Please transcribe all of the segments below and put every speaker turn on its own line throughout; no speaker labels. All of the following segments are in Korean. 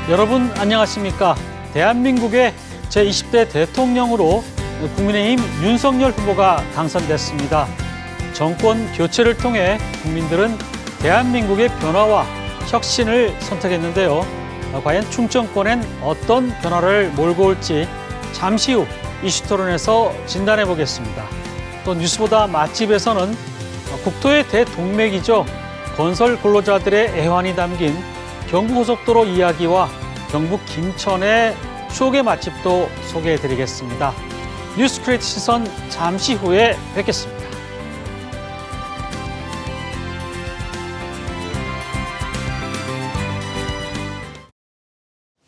여러분 안녕하십니까? 대한민국의 제20대 대통령으로 국민의힘 윤석열 후보가 당선됐습니다. 정권 교체를 통해 국민들은 대한민국의 변화와 혁신을 선택했는데요. 과연 충청권엔 어떤 변화를 몰고 올지 잠시 후 이슈토론에서 진단해 보겠습니다. 또 뉴스보다 맛집에서는 국토의 대동맥이죠. 건설 근로자들의 애환이 담긴 경부고속도로 이야기와 경북 김천의 추억의 맛집도 소개해드리겠습니다. 뉴스크리에이트 시선 잠시 후에 뵙겠습니다.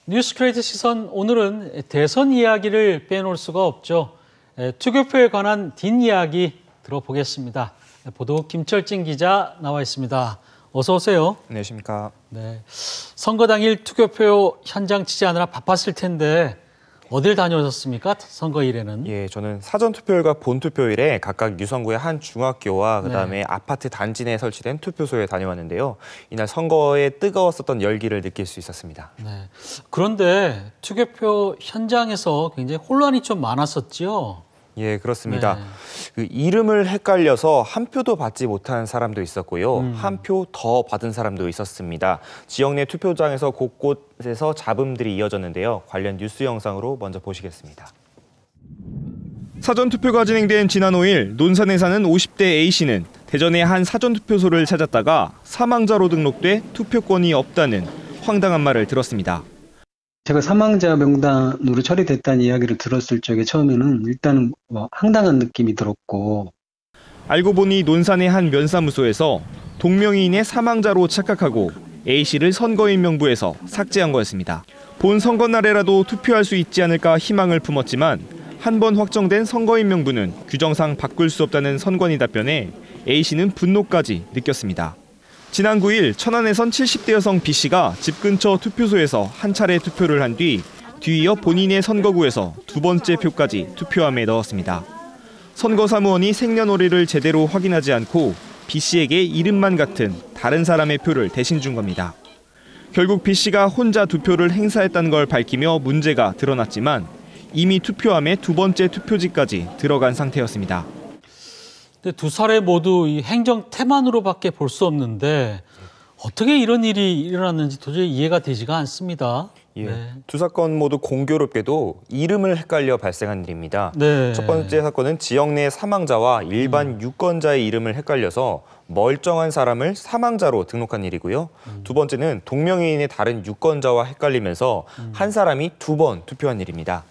뉴스크리에이트 시선 오늘은 대선 이야기를 빼놓을 수가 없죠. 투표표에 관한 뒷이야기 들어보겠습니다. 보도국 김철진 기자 나와 있습니다. 어서 오세요.
안녕하십니까.
네, 선거 당일 투표표 현장 취재하느라 바빴을 텐데 어딜 다녀오셨습니까? 선거일에는?
예, 저는 사전투표일과 본투표일에 각각 유성구의 한 중학교와 그다음에 아파트 단지 내에 설치된 투표소에 다녀왔는데요. 이날 선거에 뜨거웠었던 열기를 느낄 수 있었습니다.
네. 그런데 투표표 현장에서 굉장히 혼란이 좀 많았었지요?
예, 그렇습니다. 그 이름을 헷갈려서 한 표도 받지 못한 사람도 있었고요. 한 표 더 받은 사람도 있었습니다. 지역 내 투표장에서 곳곳에서 잡음들이 이어졌는데요. 관련 뉴스 영상으로 먼저 보시겠습니다. 사전투표가 진행된 지난 5일 논산에 사는 50대 A씨는 대전의 한 사전투표소를 찾았다가 사망자로 등록돼 투표권이 없다는 황당한 말을 들었습니다.
제가 사망자 명단으로 처리됐다는 이야기를 들었을 적에 처음에는 일단은 황당한 느낌이 들었고,
알고 보니 논산의 한 면사무소에서 동명이인의 사망자로 착각하고 A씨를 선거인 명부에서 삭제한 거였습니다. 본 선거날에라도 투표할 수 있지 않을까 희망을 품었지만 한 번 확정된 선거인 명부는 규정상 바꿀 수 없다는 선관위 답변에 A씨는 분노까지 느꼈습니다. 지난 9일 천안에선 70대 여성 B씨가 집 근처 투표소에서 한 차례 투표를 한 뒤이어 본인의 선거구에서 두 번째 표까지 투표함에 넣었습니다. 선거사무원이 생년월일을 제대로 확인하지 않고 B씨에게 이름만 같은 다른 사람의 표를 대신 준 겁니다. 결국 B씨가 혼자 두 표를 행사했다는 걸 밝히며 문제가 드러났지만 이미 투표함에 두 번째 투표지까지 들어간 상태였습니다.
근데 두 사례 모두 이 행정 태만으로밖에 볼 수 없는데 어떻게 이런 일이 일어났는지 도저히 이해가 되지가 않습니다.
예,
네.
두 사건 모두 공교롭게도 이름을 헷갈려 발생한 일입니다.
네.
첫 번째 사건은 지역 내 사망자와 일반 유권자의 이름을 헷갈려서 멀쩡한 사람을 사망자로 등록한 일이고요. 두 번째는 동명이인의 다른 유권자와 헷갈리면서 한 사람이 두 번 투표한 일입니다.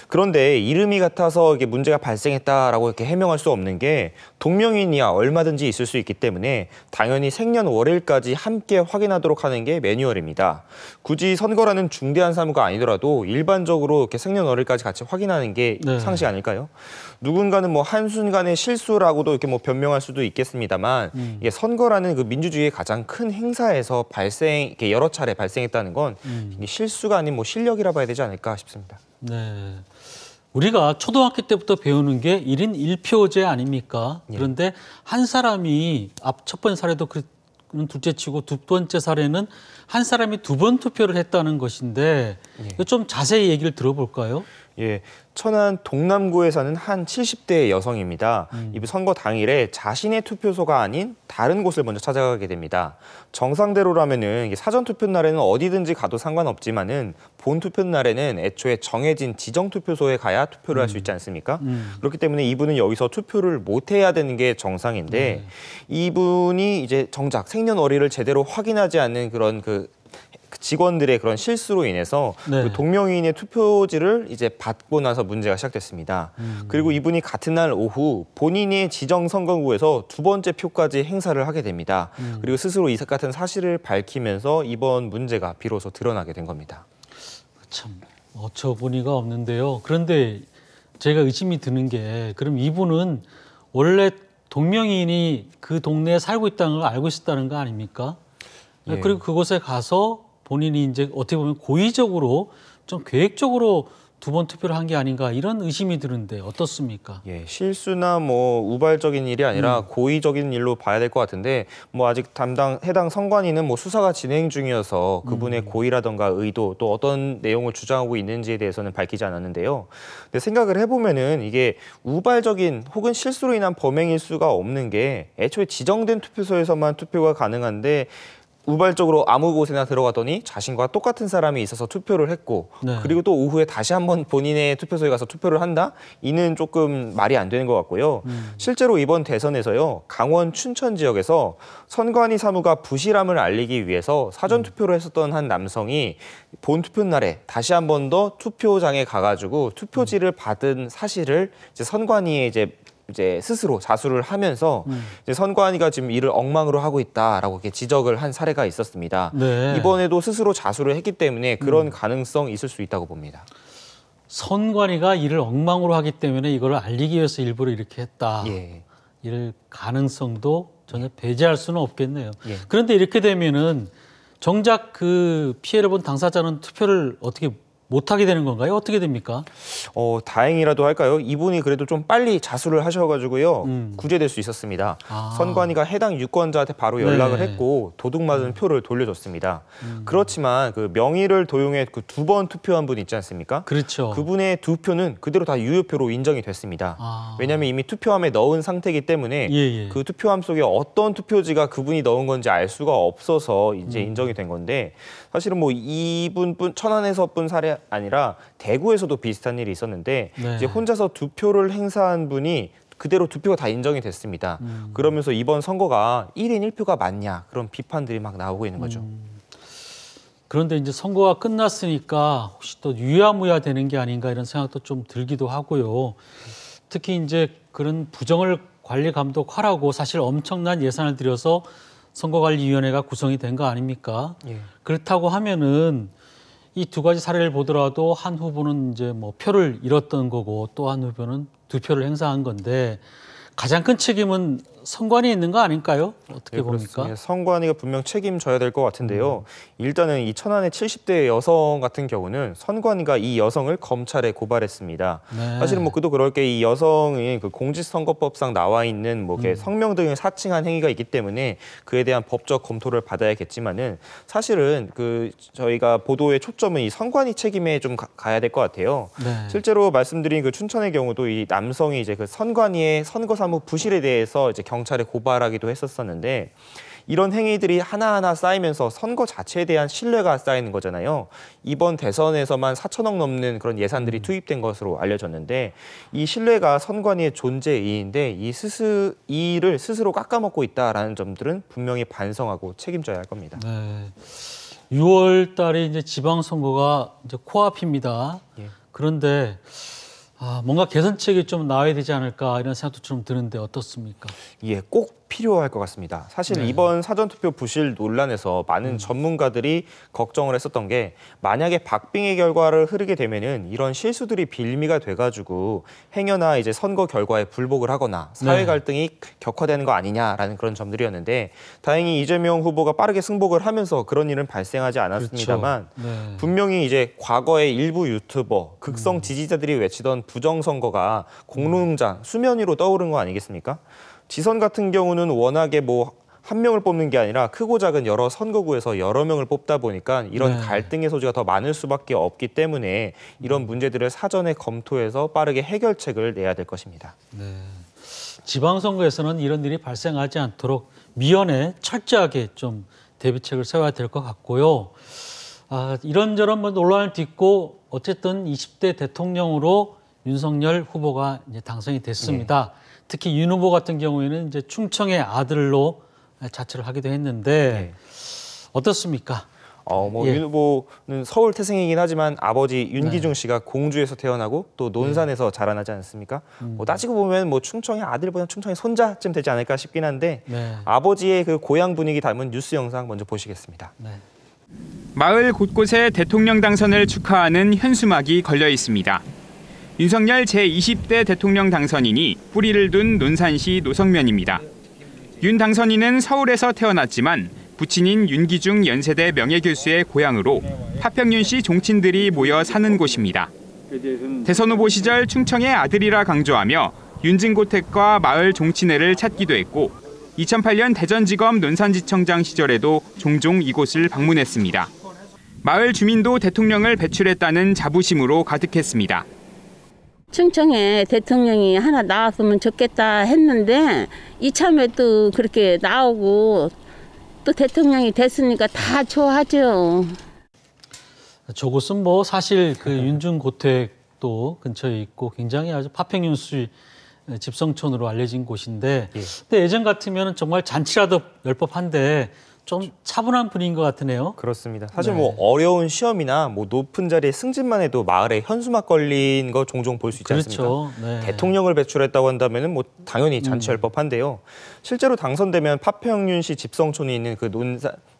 그런데 이름이 같아서 이게 문제가 발생했다라고 이렇게 해명할 수 없는 게 동명이인이야 얼마든지 있을 수 있기 때문에 당연히 생년월일까지 함께 확인하도록 하는 게 매뉴얼입니다. 굳이 선거라는 중대한 사무가 아니더라도 일반적으로 이렇게 생년월일까지 같이 확인하는 게 상식 아닐까요? 누군가는 뭐 한순간의 실수라고도 이렇게 뭐 변명할 수도 있겠습니다만 이게 선거라는 그 민주주의의 가장 큰 행사에서 이렇게 여러 차례 발생했다는 건 이게 실수가 아닌 뭐 실력이라 봐야 되지 않을까 싶습니다.
네. 우리가 초등학교 때부터 배우는 게 1인 1표제 아닙니까? 그런데 한 사람이 첫 번째 사례도 둘째 치고 두 번째 사례는 한 사람이 두 번 투표를 했다는 것인데 좀 자세히 얘기를 들어볼까요?
예, 천안 동남구에 사는 한 70대 여성입니다. 이번 선거 당일에 자신의 투표소가 아닌 다른 곳을 먼저 찾아가게 됩니다. 정상대로라면은 사전 투표 날에는 어디든지 가도 상관없지만은 본 투표 날에는 애초에 정해진 지정 투표소에 가야 투표를 할 수 있지 않습니까? 그렇기 때문에 이분은 여기서 투표를 못 해야 되는 게 정상인데 이분이 이제 정작 생년월일을 제대로 확인하지 않는 그런 그 직원들의 그런 실수로 인해서 그 동명이인의 투표지를 이제 받고 나서 문제가 시작됐습니다. 그리고 이분이 같은 날 오후 본인의 지정 선거구에서 두 번째 표까지 행사를 하게 됩니다. 그리고 스스로 이 같은 사실을 밝히면서 이번 문제가 비로소 드러나게 된 겁니다.
참 어처구니가 없는데요. 그런데 제가 의심이 드는 게 그럼 이분은 원래 동명이인이 그 동네에 살고 있다는 걸 알고 있었다는 거 아닙니까?
예.
그리고 그곳에 가서 본인이 이제 어떻게 보면 고의적으로 좀 계획적으로 두 번 투표를 한 게 아닌가 이런 의심이 드는데 어떻습니까?
예, 실수나 뭐 우발적인 일이 아니라 고의적인 일로 봐야 될 것 같은데 뭐 아직 해당 선관위는 뭐 수사가 진행 중이어서 그분의 고의라던가 의도 또 어떤 내용을 주장하고 있는지에 대해서는 밝히지 않았는데요. 근데 생각을 해보면은 이게 우발적인 혹은 실수로 인한 범행일 수가 없는 게 애초에 지정된 투표소에서만 투표가 가능한데 우발적으로 아무 곳에나 들어가더니 자신과 똑같은 사람이 있어서 투표를 했고
네.
그리고 또 오후에 다시 한번 본인의 투표소에 가서 투표를 한다? 이는 조금 말이 안 되는 것 같고요. 실제로 이번 대선에서요. 강원 춘천 지역에서 선관위 사무가 부실함을 알리기 위해서 사전 투표를 했었던 한 남성이 본 투표 날에 다시 한 번 더 투표장에 가가지고 투표지를 받은 사실을 이제 선관위에 이제 스스로 자수를 하면서 이제 선관위가 지금 일을 엉망으로 하고 있다라고 이렇게 지적을 한 사례가 있었습니다.
네.
이번에도 스스로 자수를 했기 때문에 그런 가능성이 있을 수 있다고 봅니다.
선관위가 일을 엉망으로 하기 때문에 이걸 알리기 위해서 일부러 이렇게 했다.
예.
이럴 가능성도 전혀 배제할 수는 없겠네요.
예.
그런데 이렇게 되면은 정작 그 피해를 본 당사자는 투표를 어떻게 못하게 되는 건가요? 어떻게 됩니까?
다행이라도 할까요? 이분이 그래도 좀 빨리 자수를 하셔가지고요. 구제될 수 있었습니다. 선관위가 해당 유권자한테 바로 연락을 했고 도둑 맞은 표를 돌려줬습니다. 그렇지만 그 명의를 도용해 그 2번 투표한 분 있지 않습니까?
그렇죠.
그분의 2표는 그대로 다 유효표로 인정이 됐습니다. 왜냐하면 이미 투표함에 넣은 상태이기 때문에
예.
그 투표함 속에 어떤 투표지가 그분이 넣은 건지 알 수가 없어서 이제 인정이 된 건데 사실은 뭐 이분뿐 천안에서뿐 사례 아니라 대구에서도 비슷한 일이 있었는데
네.
이제 혼자서 2표를 행사한 분이 그대로 2표가 다 인정이 됐습니다. 그러면서 이번 선거가 1인 1표가 맞냐 그런 비판들이 막 나오고 있는 거죠.
그런데 이제 선거가 끝났으니까 혹시 또 유야무야 되는 게 아닌가 이런 생각도 좀 들기도 하고요. 특히 이제 그런 부정을 관리 감독하라고 사실 엄청난 예산을 들여서 선거관리위원회가 구성이 된 거 아닙니까?
예.
그렇다고 하면은 이 두 가지 사례를 보더라도 한 후보는 이제 뭐 표를 잃었던 거고 또 한 후보는 2표를 행사한 건데 가장 큰 책임은 선관위에 있는 거 아닐까요? 어떻게 봅니까?
그렇습니다. 선관위가 분명 책임져야 될 것 같은데요. 일단은 이 천안의 70대 여성 같은 경우는 선관위가 이 여성을 검찰에 고발했습니다.
네.
사실은 뭐 그도 그럴 게 이 여성이 그 공직선거법상 나와 있는 뭐 이렇게 성명 등을 사칭한 행위가 있기 때문에 그에 대한 법적 검토를 받아야겠지만은 사실은 그 저희가 보도의 초점은 이 선관위 책임에 좀 가야 될 것 같아요.
네.
실제로 말씀드린 그 춘천의 경우도 이 남성이 이제 그 선관위의 선거사무 부실에 대해서 이제 경찰에 고발하기도 했었었는데 이런 행위들이 하나하나 쌓이면서 선거 자체에 대한 신뢰가 쌓이는 거잖아요. 이번 대선에서만 4천억 넘는 그런 예산들이 투입된 것으로 알려졌는데 이 신뢰가 선관위의 존재이인데 이 일을 스스로 깎아먹고 있다라는 점들은 분명히 반성하고 책임져야 할 겁니다.
네. 6월 달에 이제 지방선거가 이제 코앞입니다.
예.
그런데 뭔가 개선책이 좀 나와야 되지 않을까 이런 생각도 좀 드는데 어떻습니까?
예, 꼭 필요할 것 같습니다. 사실
네.
이번 사전투표 부실 논란에서 많은 전문가들이 걱정을 했었던 게 만약에 박빙의 결과를 흐르게 되면은 이런 실수들이 빌미가 돼가지고 행여나 이제 선거 결과에 불복을 하거나 사회
네.
갈등이 격화되는 거 아니냐라는 그런 점들이었는데 다행히 이재명 후보가 빠르게 승복을 하면서 그런 일은 발생하지 않았습니다만
그렇죠. 네.
분명히 이제 과거의 일부 유튜버, 극성 지지자들이 외치던 부정선거가 공론장, 수면 위로 떠오른 거 아니겠습니까? 지선 같은 경우는 워낙에 뭐 한 명을 뽑는 게 아니라 크고 작은 여러 선거구에서 여러 명을 뽑다 보니까 이런
네.
갈등의 소지가 더 많을 수밖에 없기 때문에 이런 문제들을 사전에 검토해서 빠르게 해결책을 내야 될 것입니다.
네. 지방선거에서는 이런 일이 발생하지 않도록 미연에 철저하게 좀 대비책을 세워야 될 것 같고요. 이런저런 논란을 딛고 어쨌든 20대 대통령으로 윤석열 후보가 이제 당선이 됐습니다.
네.
특히 윤 후보 같은 경우에는 이제 충청의 아들로 자처를 하기도 했는데
네.
어떻습니까?
뭐
예.
윤 후보는 서울 태생이긴 하지만 아버지 윤기중 씨가 공주에서 태어나고 또 논산에서 자라나지 않습니까? 뭐 따지고 보면 뭐 충청의 아들보다 충청의 손자쯤 되지 않을까 싶긴 한데
네.
아버지의 그 고향 분위기 닮은 뉴스 영상 먼저 보시겠습니다.
네.
마을 곳곳에 대통령 당선을 축하하는 현수막이 걸려 있습니다. 윤석열 제20대 대통령 당선인이 뿌리를 둔 논산시 노성면입니다. 윤 당선인은 서울에서 태어났지만 부친인 윤기중 연세대 명예교수의 고향으로 파평윤씨 종친들이 모여 사는 곳입니다. 대선 후보 시절 충청의 아들이라 강조하며 윤진고택과 마을 종친회를 찾기도 했고 2008년 대전지검 논산지청장 시절에도 종종 이곳을 방문했습니다. 마을 주민도 대통령을 배출했다는 자부심으로 가득했습니다.
충청에 대통령이 하나 나왔으면 좋겠다 했는데 이참에 또 그렇게 나오고 또 대통령이 됐으니까 다 좋아하죠.
저곳은 뭐 사실 그 윤중고택도 근처에 있고 굉장히 아주 파평윤수 집성촌으로 알려진 곳인데 근데 예전 같으면 정말 잔치라도 열 법한데 좀 차분한 분위기인 것 같으네요.
그렇습니다. 사실 뭐 어려운 시험이나 뭐 높은 자리에 승진만 해도 마을에 현수막 걸린 거 종종 볼 수 있지 않습니까?
그렇죠. 네.
대통령을 배출했다고 한다면은 뭐 당연히 잔치할 법한데요. 실제로 당선되면 파평윤시 집성촌이 있는 그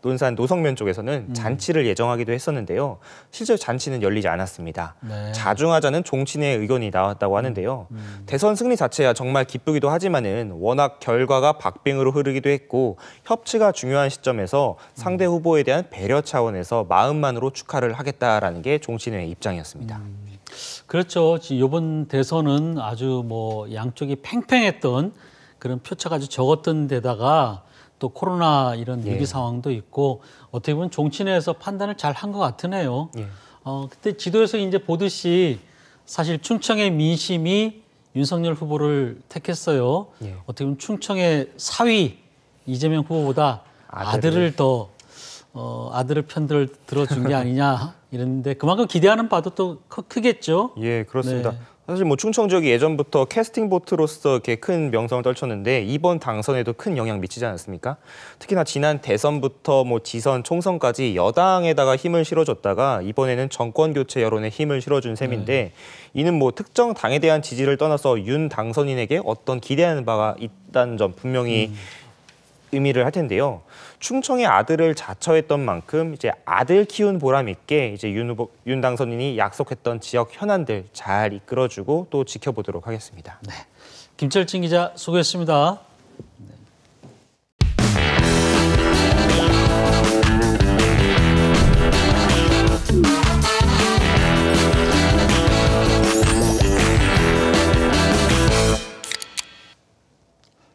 논산 노성면 쪽에서는 잔치를 예정하기도 했었는데요. 실제로 잔치는 열리지 않았습니다.
네.
자중하자는 종친의 의견이 나왔다고 하는데요. 대선 승리 자체야 정말 기쁘기도 하지만은 워낙 결과가 박빙으로 흐르기도 했고 협치가 중요한 시점에서 상대 후보에 대한 배려 차원에서 마음만으로 축하를 하겠다라는 게 종친회의 입장이었습니다.
그렇죠. 이번 대선은 아주 뭐 양쪽이 팽팽했던 그런 표차가 아주 적었던 데다가 또 코로나 이런 위기 상황도 있고 어떻게 보면 종친회에서 판단을 잘 한 것 같으네요. 그때 지도에서 이제 보듯이 사실 충청의 민심이 윤석열 후보를 택했어요. 어떻게 보면 충청의 사위 이재명 후보보다 아들을 더 아들을 편들 들어준 게 아니냐 이랬는데 그만큼 기대하는 바도 또 크겠죠.
예, 그렇습니다.
네.
사실 뭐 충청 지역이 예전부터 캐스팅 보트로서 이렇게 큰 명성을 떨쳤는데 이번 당선에도 큰 영향 미치지 않았습니까? 특히나 지난 대선부터 뭐 지선, 총선까지 여당에다가 힘을 실어줬다가 이번에는 정권 교체 여론에 힘을 실어준 셈인데 이는 뭐 특정 당에 대한 지지를 떠나서 윤 당선인에게 어떤 기대하는 바가 있다는 점 분명히 의미를 할 텐데요. 충청의 아들을 자처했던 만큼 이제 아들 키운 보람 있게 이제 윤 당선인이 약속했던 지역 현안들 잘 이끌어주고 또 지켜보도록 하겠습니다.
네. 김철진 기자 수고했습니다.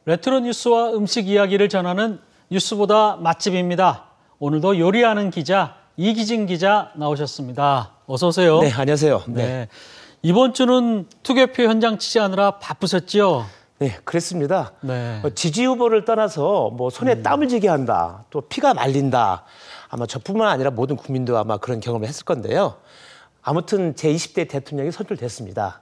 레트로 뉴스와 음식 이야기를 전하는 뉴스보다 맛집입니다. 오늘도 요리하는 기자 이기진 기자 나오셨습니다. 어서 오세요.
네, 안녕하세요.
네. 이번 주는 투개표 현장 취재하느라 바쁘셨죠?
네, 그랬습니다.
네.
지지 후보를 떠나서 뭐 손에 땀을 쥐게 한다, 또 피가 말린다. 아마 저뿐만 아니라 모든 국민도 아마 그런 경험을 했을 건데요. 아무튼 제20대 대통령이 선출됐습니다.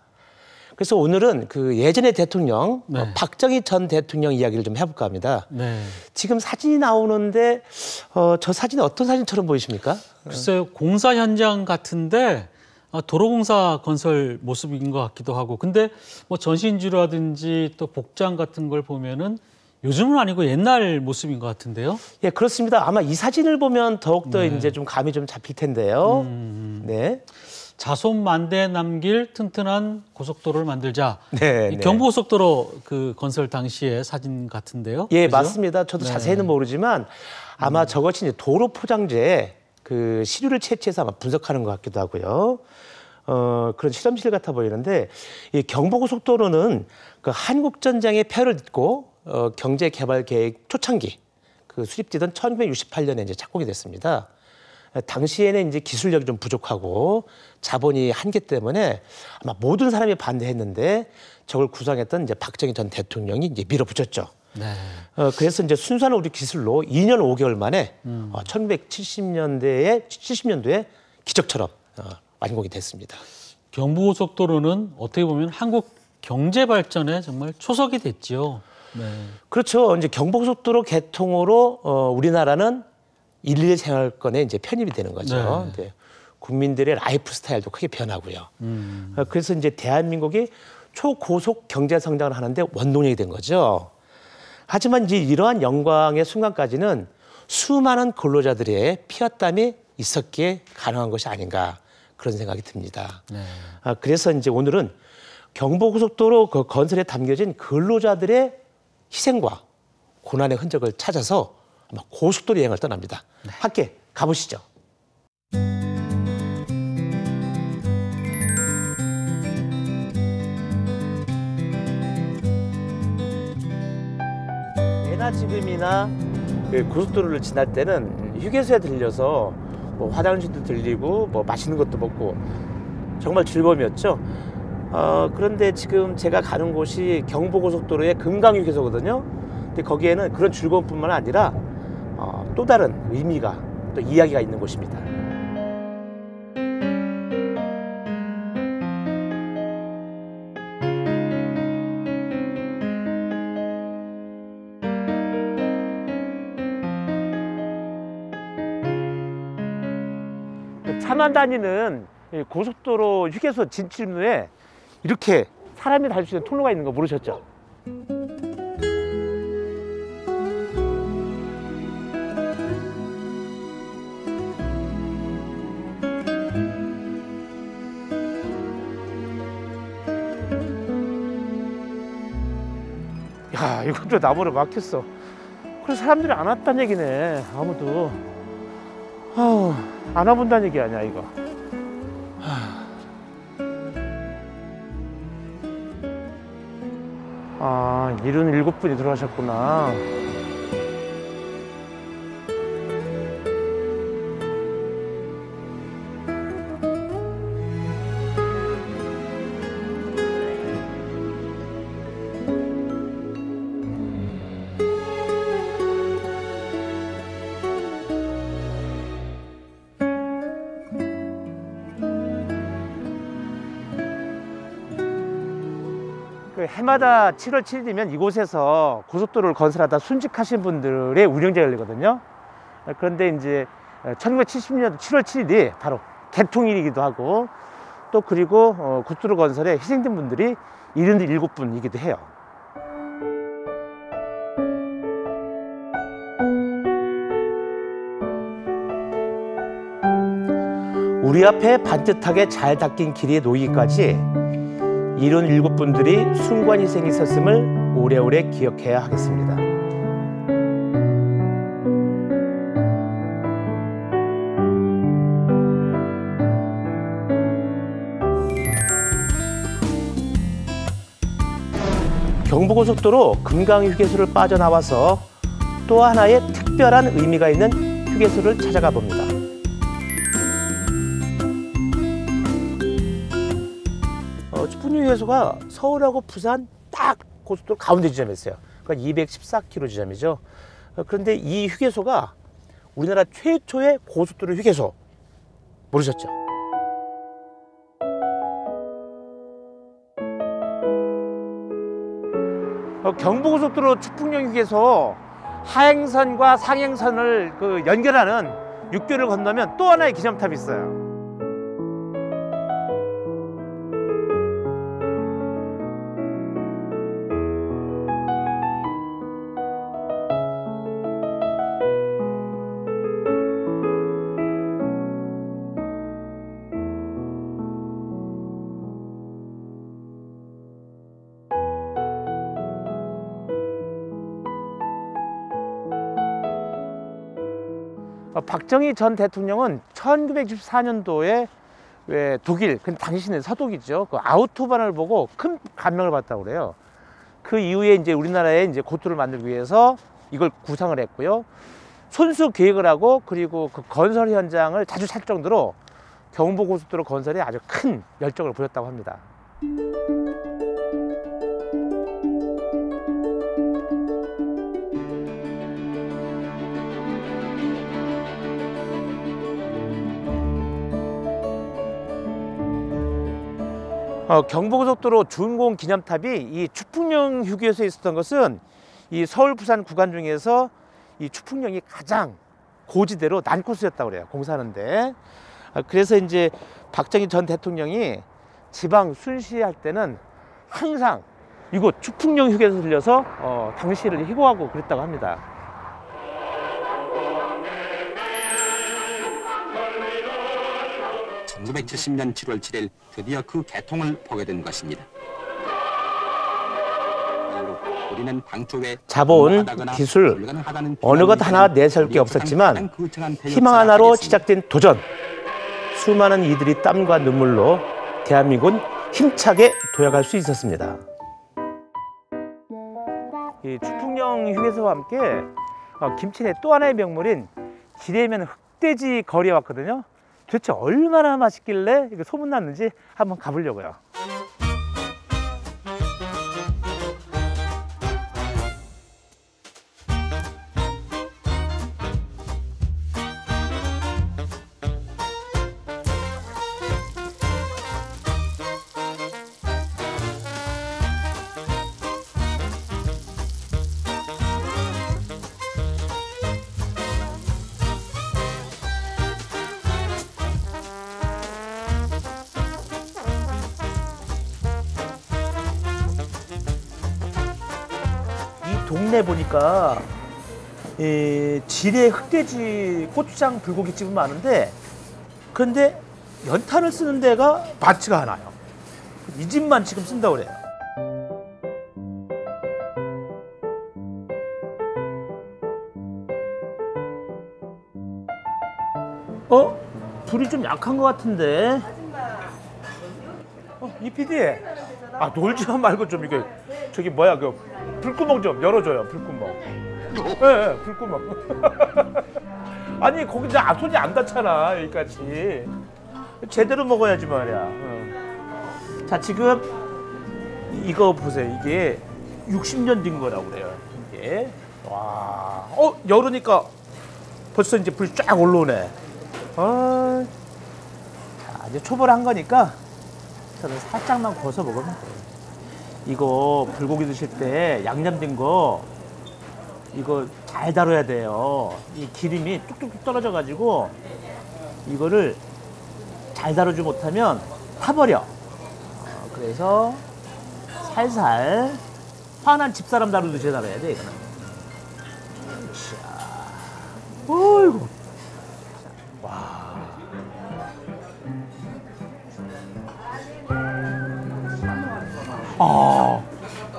그래서 오늘은 그 예전의 대통령 박정희 전 대통령 이야기를 좀 해볼까 합니다.
네.
지금 사진이 나오는데 저 사진이 어떤 사진처럼 보이십니까?
글쎄요, 공사 현장 같은데 도로공사 건설 모습인 것 같기도 하고, 근데 뭐 전신주라든지 또 복장 같은 걸 보면은 요즘은 아니고 옛날 모습인 것 같은데요.
예, 그렇습니다. 아마 이 사진을 보면 더욱더 이제 좀 감이 좀 잡힐 텐데요. 네.
자손만대 남길 튼튼한 고속도로를 만들자.
네,
경부고속도로 그 건설 당시의 사진 같은데요.
예,
그죠?
맞습니다. 저도 자세히는 모르지만 아마 저것이 이제 도로 포장재에 그 시료를 채취해서 아마 분석하는 것 같기도 하고요. 그런 실험실 같아 보이는데 이 경부고속도로는 그 한국전쟁의 폐를 딛고 경제개발계획 초창기 그 수립되던 1968년에 이제 착공이 됐습니다. 당시에는 이제 기술력이 좀 부족하고 자본이 한계 때문에 아마 모든 사람이 반대했는데 저걸 구상했던 이제 박정희 전 대통령이 이제 밀어붙였죠.
네.
그래서 이제 순수한 우리 기술로 2년 5개월 만에 1970년도에 기적처럼 완공이 됐습니다.
경부고속도로는 어떻게 보면 한국 경제 발전에 정말 초석이 됐지요. 네.
그렇죠. 이제 경부고속도로 개통으로 우리나라는 일일 생활권에 이제 편입이 되는 거죠.
네.
네. 국민들의 라이프 스타일도 크게 변하고요. 그래서 이제 대한민국이 초고속 경제 성장을 하는데 원동력이 된 거죠. 하지만 이제 이러한 영광의 순간까지는 수많은 근로자들의 피와 땀이 있었기에 가능한 것이 아닌가 그런 생각이 듭니다.
네.
그래서 이제 오늘은 경부고속도로 그 건설에 담겨진 근로자들의 희생과 고난의 흔적을 찾아서 아마 고속도로 여행을 떠납니다. 함께 가보시죠. 지금이나 그 고속도로를 지날 때는 휴게소에 들려서 뭐 화장실도 들리고 뭐 맛있는 것도 먹고 정말 즐거움이었죠. 그런데 지금 제가 가는 곳이 경부고속도로의 금강휴게소거든요. 근데 거기에는 그런 즐거움뿐만 아니라 또 다른 의미가 또 이야기가 있는 곳입니다. 차만 다니는 고속도로 휴게소 진출로에 이렇게 사람이 다닐 수 있는 통로가 있는 거 모르셨죠? 야, 이것도 나무로 막혔어. 그래서 사람들이 안 왔다는 얘기네. 아무도. 안 와본다는 얘기 아니야, 이거. 77분이 들어가셨구나. 해마다 7월 7일이면 이곳에서 고속도로를 건설하다 순직하신 분들의 운영제가 열리거든요. 그런데 이제 1970년도 7월 7일이 바로 개통일이기도 하고 또 그리고 고속도로 건설에 희생된 분들이 77분이기도 해요. 우리 앞에 반듯하게 잘 닦인 길이 놓이기까지 77분들이 순관 희생이 있었음을 오래오래 기억해야 하겠습니다. 경부고속도로 금강휴게소를 빠져나와서 또 하나의 특별한 의미가 있는 휴게소를 찾아가 봅니다. 춥풍휴게소가 서울하고 부산 딱 고속도로 가운데 지점에 있어요. 그러니까 214km 지점이죠. 그런데 이 휴게소가 우리나라 최초의 고속도로 휴게소 모르셨죠? 경부고속도로 춥풍령 휴게소 하행선과 상행선을 연결하는 육교를 건너면 또 하나의 기념탑이 있어요. 박정희 전 대통령은 1964년도에 독일, 당시는 서독이죠. 그 아우토반을 보고 큰 감명을 받았다고 그래요. 그 이후에 이제 우리나라에 이제 고도를 만들기 위해서 이걸 구상을 했고요. 손수 계획을 하고 그리고 그 건설 현장을 자주 찾을 정도로 경부고속도로 건설에 아주 큰 열정을 보였다고 합니다. 경부고속도로 준공 기념탑이 이 춥풍령 휴게소에 있었던 것은 이 서울 부산 구간 중에서 이 춥풍령이 가장 고지대로 난코스였다고 그래요. 공사하는데. 그래서 이제 박정희 전 대통령이 지방 순시할 때는 항상 이곳 춥풍령 휴게소 들려서 당시를 희고하고 그랬다고 합니다.
(1970년 7월 7일) 드디어 그 개통을 보게 된 것입니다. 우리는 방초에
자본, 기술, 어느 것 하나 내세울 게 없었지만 희망 하나로 시작된 도전. 수많은 이들이 땀과 눈물로 대한민국은 힘차게 도약할 수 있었습니다. 이 춥풍령 가정 휴게소와 함께 김치 내 또 하나의 명물인 지뢰면 흑돼지 거리에 왔거든요. 도대체 얼마나 맛있길래 이거 소문났는지 한번 가보려고요. 동네 보니까 지뢰 흑돼지 고추장 불고기집은 많은데 그런데 연탄을 쓰는 데가 많지가 않아요. 이 집만 지금 쓴다고 그래요. 불이 좀 약한 것 같은데. 이 PD, 놀지만 말고 좀 이게 저기 뭐야 그 불구멍 좀 열어줘요. 불구멍. 네, 불구멍. 아니 거기 이제 손이 안 닿잖아 여기까지. 제대로 먹어야지 말이야. 자 지금 이거 보세요. 이게 60년 된 거라고 그래요. 이게 와. 열으니까 벌써 이제 불이 쫙 올라오네. 자 이제 초벌한 거니까 저는 살짝만 구워서 먹으면 돼요. 이거 불고기 드실 때 양념된 거 이거 잘 다뤄야 돼요. 이 기름이 뚝뚝뚝 떨어져 가지고 이거를 잘 다루지 못하면 타버려. 그래서 살살 화난 집사람 다루듯이 다뤄야 돼 이거는. 자, 어이구. 와.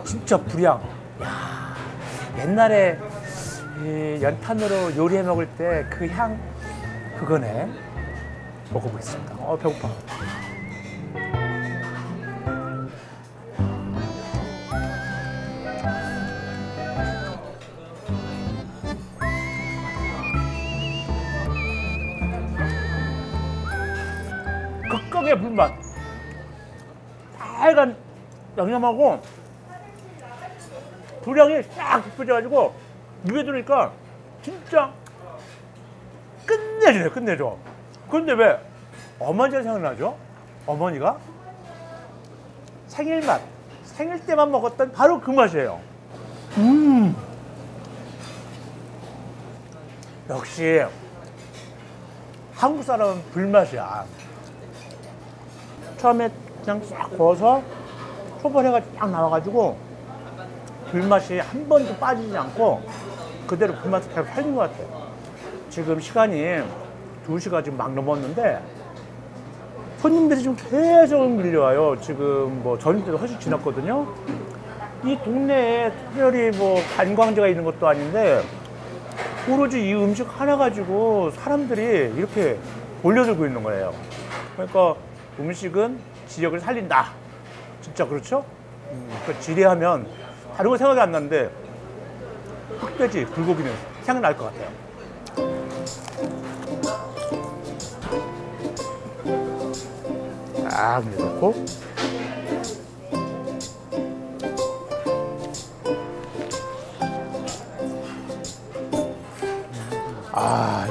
진짜 불향. 야, 옛날에 연탄으로 요리해 먹을 때 그 향 그거네. 먹어보겠습니다. 배고파. 극강의 불맛. 빨간 양념하고 불향이 싹 깊어져가지고 입에 들으니까 진짜 끝내주네. 끝내줘. 그런데 왜 어머니가 생각나죠? 어머니가 생일맛, 생일 때만 먹었던 바로 그 맛이에요. 역시 한국 사람은 불맛이야. 처음에 그냥 싹 구워서 초벌해가지고 딱 나와가지고 불맛이 한 번도 빠지지 않고 그대로 불맛을 계속 살린 것 같아요. 지금 시간이 2시가 지금 막 넘었는데 손님들이 지금 계속 밀려와요. 지금 뭐 전때도 훨씬 지났거든요. 이 동네에 특별히 뭐 관광지가 있는 것도 아닌데 오로지 이 음식 하나 가지고 사람들이 이렇게 몰려들고 있는 거예요. 그러니까 음식은 지역을 살린다. 진짜 그렇죠? 그러니까 지뢰하면 다른 거 생각이 안 나는데 흑돼지, 불고기는 생각날 것 같아요. 딱 넣고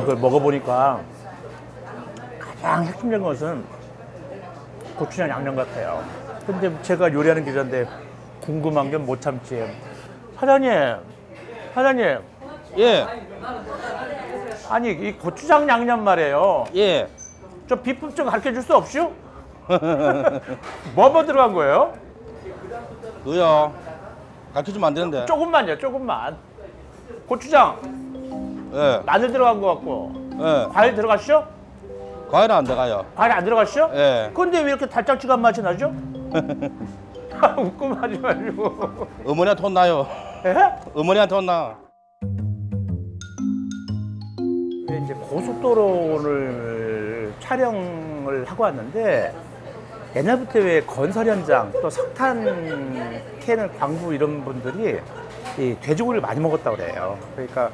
이걸 먹어보니까 가장 핵심적인 것은 고추장 양념 같아요. 근데 제가 요리하는 기자인데 궁금한 게 못 참지. 사장님.
예.
아니 이 고추장 양념 말이에요.
예.
저 비법 좀 가르쳐 줄 수 없슈? 뭐 들어간 거예요?
그요. 가르쳐주면 안 되는데.
조금만요, 조금만. 고추장.
예.
마늘 들어간 거 같고.
예.
과일 들어갔쇼?
과일은 안 들어가요.
과일 안 들어갔쇼?
예.
근데 왜 이렇게 달짝지근한 맛이 나죠? 웃고 하지 말고.
어머니한테 혼나요.
예?
어머니한테 혼나.
이제 고속도로를 촬영을 하고 왔는데 옛날부터 왜 건설 현장 또 석탄 캐는 광부 이런 분들이 이 돼지고기를 많이 먹었다고 그래요. 그러니까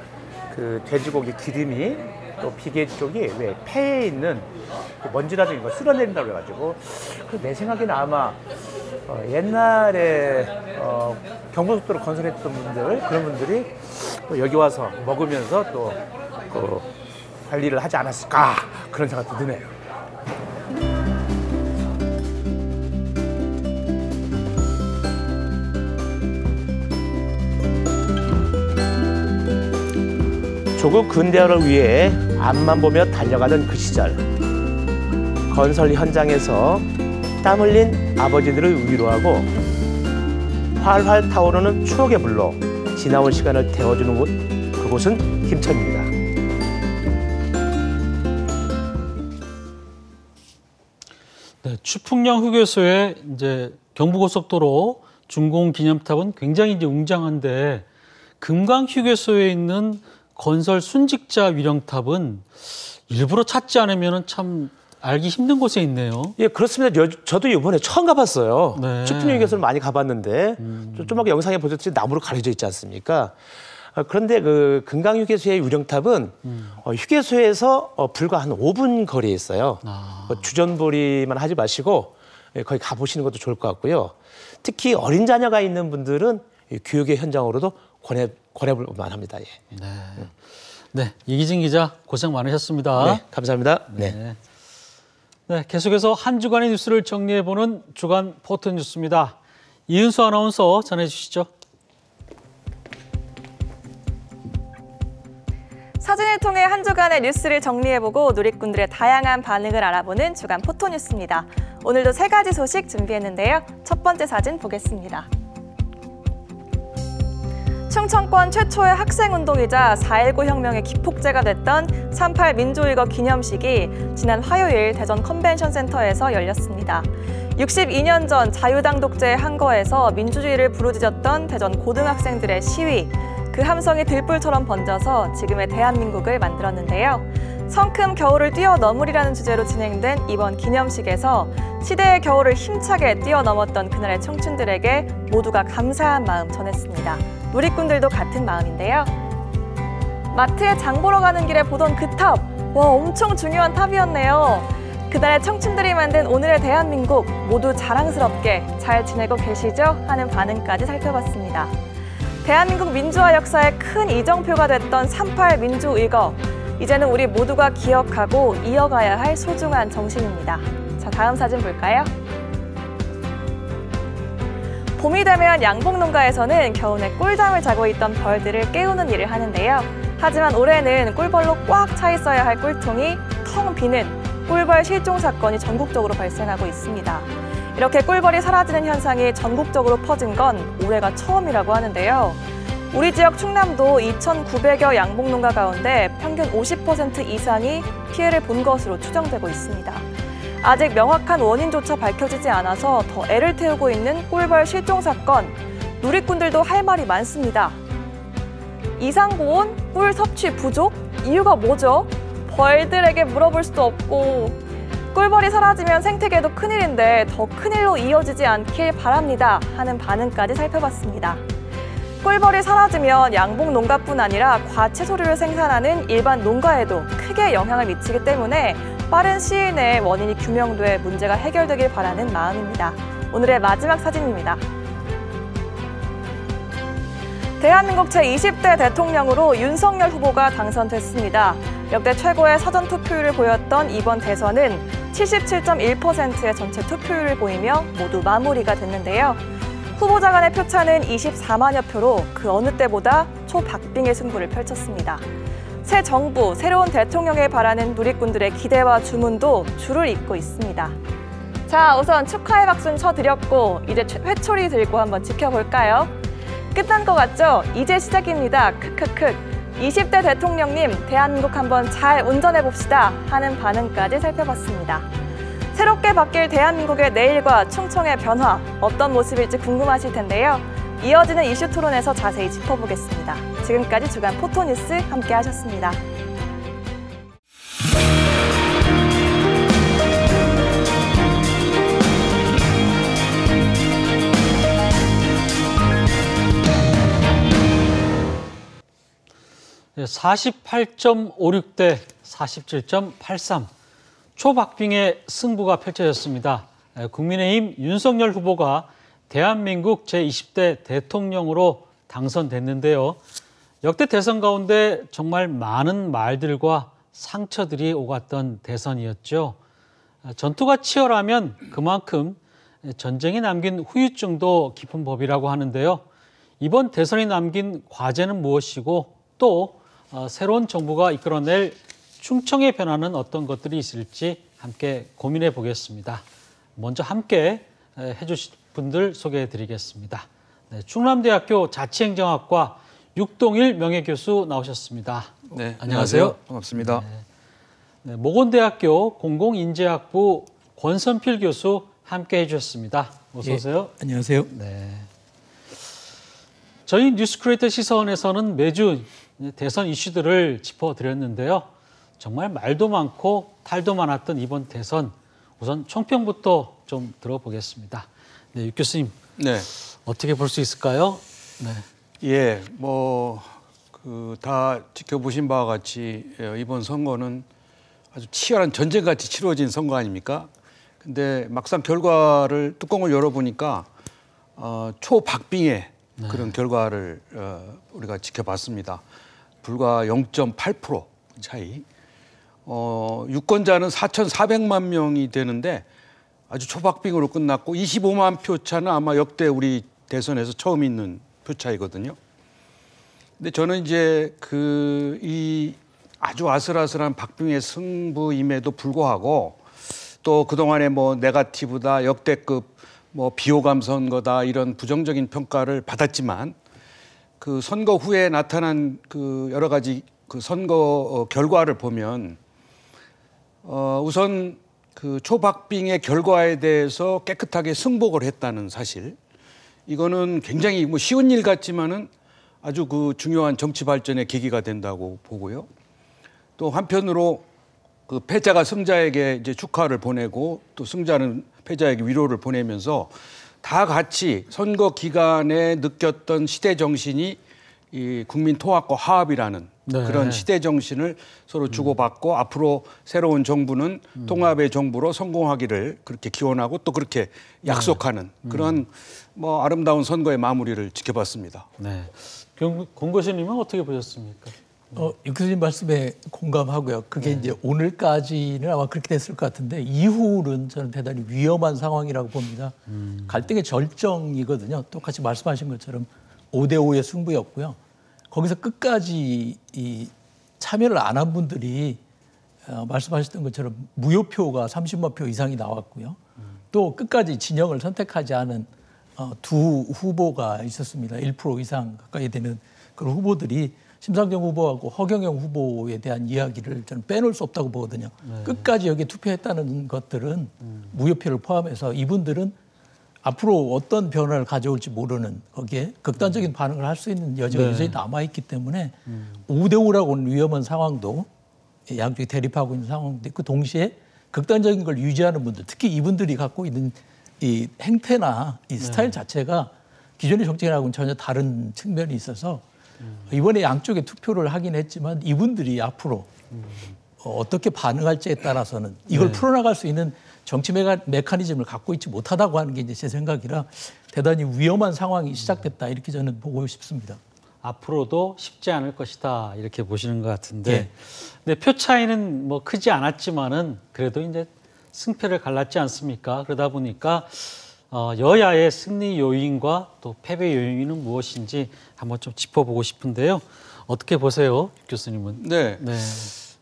그 돼지고기 기름이 또 비계 쪽이 왜 폐에 있는 그 먼지라든지 이걸 쓸어내린다고 해가지고 내 생각에는 아마 옛날에 경부고속도로 건설했던 분들 그런 분들이 또 여기 와서 먹으면서 또 그 관리를 하지 않았을까 그런 생각도 드네요. 조국 근대화를 위해 앞만 보며 달려가던 그 시절 건설 현장에서 땀 흘린 아버지들을 위로하고 활활 타오르는 추억의 불로 지나온 시간을 데워주는 곳 그곳은 김천입니다.
네, 추풍령 휴게소에 이제 경부고속도로 준공 기념탑은 굉장히 이제 웅장한데 금강 휴게소에 있는 건설 순직자 위령탑은 일부러 찾지 않으면 참 알기 힘든 곳에 있네요.
예, 그렇습니다. 저도 이번에 처음 가봤어요.
네.
추풍령 휴게소를 많이 가봤는데 좀 아까 영상에 보셨듯이 나무로 가려져 있지 않습니까? 그런데 그 금강 휴게소의 위령탑은 휴게소에서 불과 한 5분 거리에 있어요. 주전부리만 하지 마시고 거기 가보시는 것도 좋을 것 같고요. 특히 어린 자녀가 있는 분들은 교육의 현장으로도 권해볼 만합니다. 예.
네. 네, 이기진 기자 고생 많으셨습니다.
네, 감사합니다.
네. 네, 계속해서 한 주간의 뉴스를 정리해보는 주간 포토뉴스입니다. 이은수 아나운서 전해주시죠.
사진을 통해 한 주간의 뉴스를 정리해보고 누리꾼들의 다양한 반응을 알아보는 주간 포토뉴스입니다. 오늘도 3가지 소식 준비했는데요. 첫 번째 사진 보겠습니다. 충청권 최초의 학생운동이자 4.19 혁명의 기폭제가 됐던 3.8 민주의거 기념식이 지난 화요일 대전 컨벤션센터에서 열렸습니다. 62년 전 자유당 독재의 한거에서 민주주의를 부르짖었던 대전 고등학생들의 시위, 그 함성이 들불처럼 번져서 지금의 대한민국을 만들었는데요. 성큼 겨울을 뛰어넘으리라는 주제로 진행된 이번 기념식에서 시대의 겨울을 힘차게 뛰어넘었던 그날의 청춘들에게 모두가 감사한 마음 전했습니다. 누리꾼들도 같은 마음인데요. 마트에 장 보러 가는 길에 보던 그 탑! 와, 엄청 중요한 탑이었네요. 그날의 청춘들이 만든 오늘의 대한민국 모두 자랑스럽게 잘 지내고 계시죠? 하는 반응까지 살펴봤습니다. 대한민국 민주화 역사의 큰 이정표가 됐던 3.8 민주의거. 이제는 우리 모두가 기억하고 이어가야 할 소중한 정신입니다. 자, 다음 사진 볼까요? 봄이 되면 양봉농가에서는 겨우내 꿀잠을 자고 있던 벌들을 깨우는 일을 하는데요. 하지만 올해는 꿀벌로 꽉 차 있어야 할 꿀통이 텅 비는 꿀벌 실종 사건이 전국적으로 발생하고 있습니다. 이렇게 꿀벌이 사라지는 현상이 전국적으로 퍼진 건 올해가 처음이라고 하는데요. 우리 지역 충남도 2,900여 양봉농가 가운데 평균 50% 이상이 피해를 본 것으로 추정되고 있습니다. 아직 명확한 원인조차 밝혀지지 않아서 더 애를 태우고 있는 꿀벌 실종 사건, 누리꾼들도 할 말이 많습니다. 이상고온, 꿀 섭취 부족? 이유가 뭐죠? 벌들에게 물어볼 수도 없고 꿀벌이 사라지면 생태계도 큰일인데 더 큰일로 이어지지 않길 바랍니다 하는 반응까지 살펴봤습니다. 꿀벌이 사라지면 양봉 농가뿐 아니라 과채소류를 생산하는 일반 농가에도 크게 영향을 미치기 때문에 빠른 시일 내에 원인이 규명돼 문제가 해결되길 바라는 마음입니다. 오늘의 마지막 사진입니다. 대한민국 제20대 대통령으로 윤석열 후보가 당선됐습니다. 역대 최고의 사전 투표율을 보였던 이번 대선은 77.1%의 전체 투표율을 보이며 모두 마무리가 됐는데요. 후보자 간의 표차는 24만여 표로 그 어느 때보다 초박빙의 승부를 펼쳤습니다. 새 정부, 새로운 대통령에 바라는 누리꾼들의 기대와 주문도 줄을 잇고 있습니다. 자, 우선 축하의 박수는 쳐드렸고 이제 회초리 들고 한번 지켜볼까요? 끝난 것 같죠? 이제 시작입니다. 크크크. 20대 대통령님, 대한민국 한번 잘 운전해봅시다 하는 반응까지 살펴봤습니다. 새롭게 바뀔 대한민국의 내일과 충청의 변화, 어떤 모습일지 궁금하실 텐데요. 이어지는 이슈 토론에서 자세히 짚어보겠습니다. 지금까지 주간 포토뉴스 함께 하셨습니다.
48.56대 47.83 초박빙의 승부가 펼쳐졌습니다. 국민의힘 윤석열 후보가 대한민국 제20대 대통령으로 당선됐는데요. 역대 대선 가운데 정말 많은 말들과 상처들이 오갔던 대선이었죠. 전투가 치열하면 그만큼 전쟁이 남긴 후유증도 깊은 법이라고 하는데요. 이번 대선이 남긴 과제는 무엇이고 또 새로운 정부가 이끌어낼 충청의 변화는 어떤 것들이 있을지 함께 고민해 보겠습니다. 먼저 함께 해주실 분들 소개해 드리겠습니다. 네, 충남대학교 자치행정학과 육동일 명예교수 나오셨습니다.
네,
안녕하세요.
반갑습니다.
네, 모건대학교 공공인재학부 권선필 교수 함께 해주셨습니다. 어서 오세요.
예, 안녕하세요.
네. 저희 뉴스크리에이터 시선에서는 매주 대선 이슈들을 짚어드렸는데요. 정말 말도 많고 탈도 많았던 이번 대선, 우선 총평부터 좀 들어보겠습니다. 네, 유 교수님,
네,
어떻게 볼 수 있을까요? 네.
예, 다 지켜보신 바와 같이 이번 선거는 아주 치열한 전쟁같이 치러진 선거 아닙니까? 근데 막상 결과를 뚜껑을 열어보니까 초박빙의 그런 결과를 우리가 지켜봤습니다. 불과 0.8% 차이. 유권자는 4,400만 명이 되는데 아주 초박빙으로 끝났고 25만 표 차는 아마 역대 우리 대선에서 처음 있는 표 차이거든요. 근데 저는 이제 이 아주 아슬아슬한 박빙의 승부임에도 불구하고 또 그동안에 네거티브다, 역대급 비호감 선거다 이런 부정적인 평가를 받았지만 그 선거 후에 나타난 그 여러 가지 그 선거 결과를 보면 우선 그 초박빙의 결과에 대해서 깨끗하게 승복을 했다는 사실, 이거는 굉장히 쉬운 일 같지만은 아주 그 중요한 정치 발전의 계기가 된다고 보고요. 또 한편으로 그 패자가 승자에게 이제 축하를 보내고 또 승자는 패자에게 위로를 보내면서 다 같이 선거 기간에 느꼈던 시대 정신이 이 국민 통합과 화합이라는 그런 시대 정신을 서로 주고받고 앞으로 새로운 정부는 통합의 정부로 성공하기를 그렇게 기원하고 또 그렇게 약속하는 그런 아름다운 선거의 마무리를 지켜봤습니다.
네. 공 교수님은 어떻게 보셨습니까?
유 교수님 말씀에 공감하고요. 그게 이제 오늘까지는 아마 그렇게 됐을 것 같은데 이후는 저는 대단히 위험한 상황이라고 봅니다. 갈등의 절정이거든요. 똑같이 말씀하신 것처럼 5대5의 승부였고요. 거기서 끝까지 이 참여를 안 한 분들이 말씀하셨던 것처럼 무효표가 30만 표 이상이 나왔고요. 또 끝까지 진영을 선택하지 않은 두 후보가 있었습니다. 1% 이상 가까이 되는 그런 후보들이 심상정 후보하고 허경영 후보에 대한 이야기를 저는 빼놓을 수 없다고 보거든요. 끝까지 여기에 투표했다는 것들은 무효표를 포함해서 이분들은 앞으로 어떤 변화를 가져올지 모르는 거기에 극단적인 반응을 할 수 있는 여지가 여전히 남아있기 때문에 5대5라고는 위험한 상황도 양쪽이 대립하고 있는 상황도 있고 동시에 극단적인 걸 유지하는 분들, 특히 이분들이 갖고 있는 이 행태나 이 스타일 자체가 기존의 정치인하고는 전혀 다른 측면이 있어서 이번에 양쪽에 투표를 하긴 했지만 이분들이 앞으로 어떻게 반응할지에 따라서는 이걸 풀어나갈 수 있는 정치 메커니즘을 갖고 있지 못하다고 하는 게 이제 제 생각이라 대단히 위험한 상황이 시작됐다 이렇게 저는 보고 싶습니다.
앞으로도 쉽지 않을 것이다 이렇게 보시는 것 같은데, 근데 표 차이는 크지 않았지만은 그래도 이제 승패를 갈랐지 않습니까? 그러다 보니까 여야의 승리 요인과 또 패배 요인은 무엇인지 한번 좀 짚어보고 싶은데요. 어떻게 보세요, 교수님은?
네.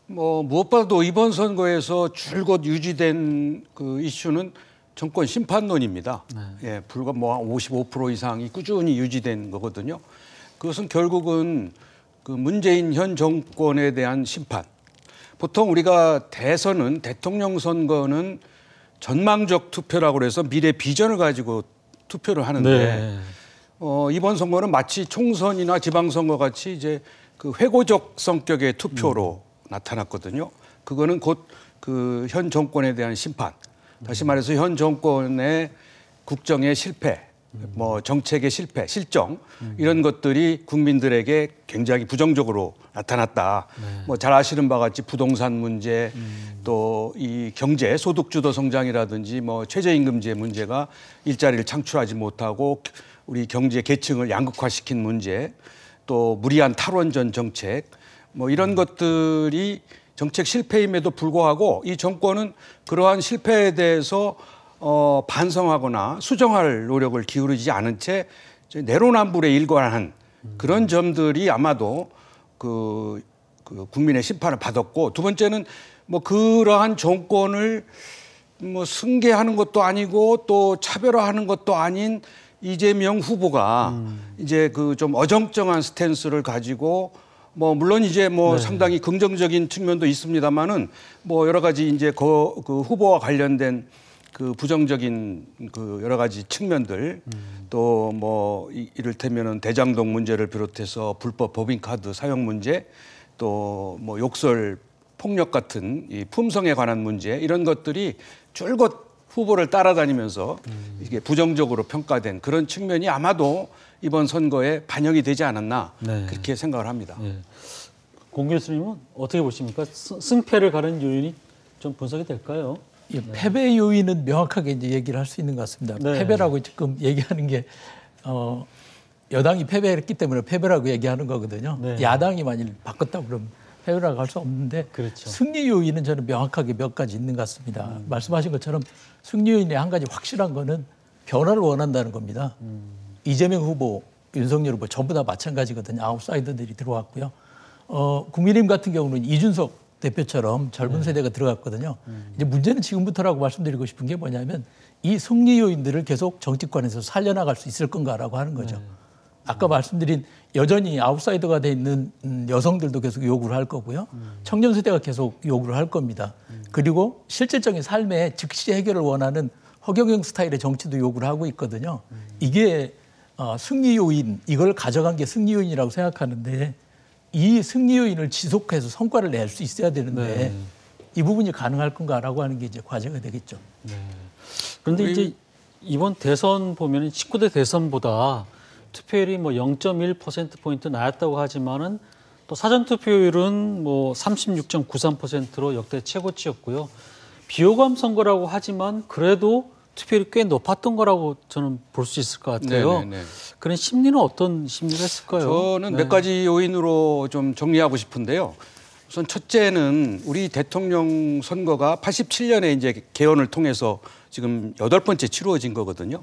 무엇보다도 이번 선거에서 줄곧 유지된 그 이슈는 정권 심판론입니다. 예, 불과 55% 이상이 꾸준히 유지된 거거든요. 그것은 결국은 그 문재인 현 정권에 대한 심판. 보통 우리가 대선은 대통령 선거는 전망적 투표라고 해서 미래 비전을 가지고 투표를 하는데 이번 선거는 마치 총선이나 지방선거 같이 이제 그 회고적 성격의 투표로 나타났거든요. 그거는 곧 그 현 정권에 대한 심판. 다시 말해서 현 정권의 국정의 실패, 뭐 정책의 실패, 실정 이런 것들이 국민들에게 굉장히 부정적으로 나타났다. 뭐 잘 아시는 바와 같이 부동산 문제, 또 이 경제 소득 주도 성장이라든지 뭐 최저임금제 문제가 일자리를 창출하지 못하고 우리 경제 계층을 양극화시킨 문제, 또 무리한 탈원전 정책, 뭐 이런 것들이 정책 실패임에도 불구하고 이 정권은 그러한 실패에 대해서 반성하거나 수정할 노력을 기울이지 않은 채 내로남불에 일관한 그런 점들이 아마도 그 국민의 심판을 받았고, 두 번째는 뭐 그러한 정권을 뭐 승계하는 것도 아니고 또 차별화하는 것도 아닌 이재명 후보가 이제 그 좀 어정쩡한 스탠스를 가지고 뭐 물론 이제 뭐 상당히 긍정적인 측면도 있습니다만은 뭐 여러 가지 이제 그 후보와 관련된 그 부정적인 그 여러 가지 측면들 또 뭐 이를테면은 대장동 문제를 비롯해서 불법 법인카드 사용 문제 또 뭐 욕설 폭력 같은 이 품성에 관한 문제 이런 것들이 줄곧 후보를 따라다니면서 이게 부정적으로 평가된 그런 측면이 아마도 이번 선거에 반영이 되지 않았나 그렇게 생각을 합니다.
공 교수님은 어떻게 보십니까? 승패를 가른 요인이 좀 분석이 될까요?
예, 패배 요인은 명확하게 이제 얘기를 할 수 있는 것 같습니다. 패배라고 지금 얘기하는 게 여당이 패배했기 때문에 패배라고 얘기하는 거거든요. 야당이 만일 바꿨다 그러면 패배라고 할 수 없는데 승리 요인은 저는 명확하게 몇 가지 있는 것 같습니다. 말씀하신 것처럼 승리 요인의 한 가지 확실한 거는 변화를 원한다는 겁니다. 이재명 후보, 윤석열 후보 전부 다 마찬가지거든요. 아웃사이더들이 들어왔고요. 국민의힘 같은 경우는 이준석 대표처럼 젊은 세대가 들어갔거든요. 이제 문제는 지금부터라고 말씀드리고 싶은 게 뭐냐면 이 승리 요인들을 계속 정치권에서 살려나갈 수 있을 건가라고 하는 거죠. 아까 말씀드린 여전히 아웃사이더가 돼 있는 여성들도 계속 요구를 할 거고요. 청년 세대가 계속 요구를 할 겁니다. 그리고 실질적인 삶의 즉시 해결을 원하는 허경영 스타일의 정치도 요구를 하고 있거든요. 이게 승리 요인, 이걸 가져간 게 승리 요인이라고 생각하는데 이 승리 요인을 지속해서 성과를 낼 수 있어야 되는데 이 부분이 가능할 건가라고 하는 게 이제 과제가 되겠죠.
그런데 이제 이번 대선 보면 19대 대선보다 투표율이 뭐 0.1%포인트 낮았다고 하지만은 또 사전투표율은 뭐 36.93%로 역대 최고치였고요. 비호감 선거라고 하지만 그래도 투표율이 꽤 높았던 거라고 저는 볼 수 있을 것 같아요. 그런 심리는 어떤 심리가 있을까요?
저는 몇 가지 요인으로 좀 정리하고 싶은데요. 우선 첫째는 우리 대통령 선거가 87년에 이제 개헌을 통해서 지금 8번째 치루어진 거거든요.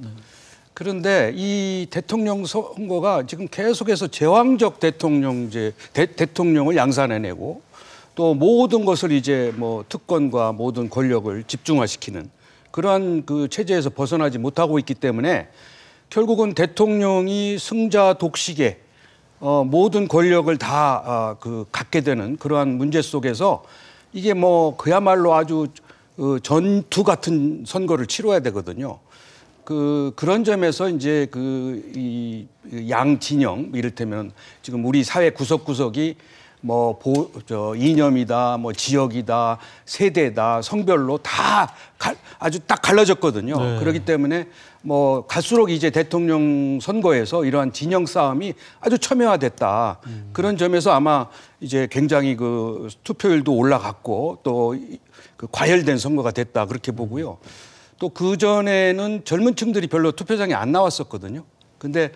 그런데 이 대통령 선거가 지금 계속해서 제왕적 대통령을 양산해내고 또 모든 것을 이제 뭐 특권과 모든 권력을 집중화시키는 그러한 그 체제에서 벗어나지 못하고 있기 때문에 결국은 대통령이 승자 독식에 모든 권력을 다 갖게 되는 그러한 문제 속에서 이게 뭐 그야말로 아주 전투 같은 선거를 치러야 되거든요. 그런 점에서 이제 이 양 진영 이를테면 지금 우리 사회 구석구석이 뭐 이념이다, 뭐 지역이다, 세대다, 성별로 다 아주 딱 갈라졌거든요. 그렇기 때문에 뭐 갈수록 이제 대통령 선거에서 이러한 진영 싸움이 아주 첨예화됐다. 그런 점에서 아마 이제 굉장히 그 투표율도 올라갔고 또 그 과열된 선거가 됐다 그렇게 보고요. 또 그 전에는 젊은 층들이 별로 투표장에 안 나왔었거든요. 근데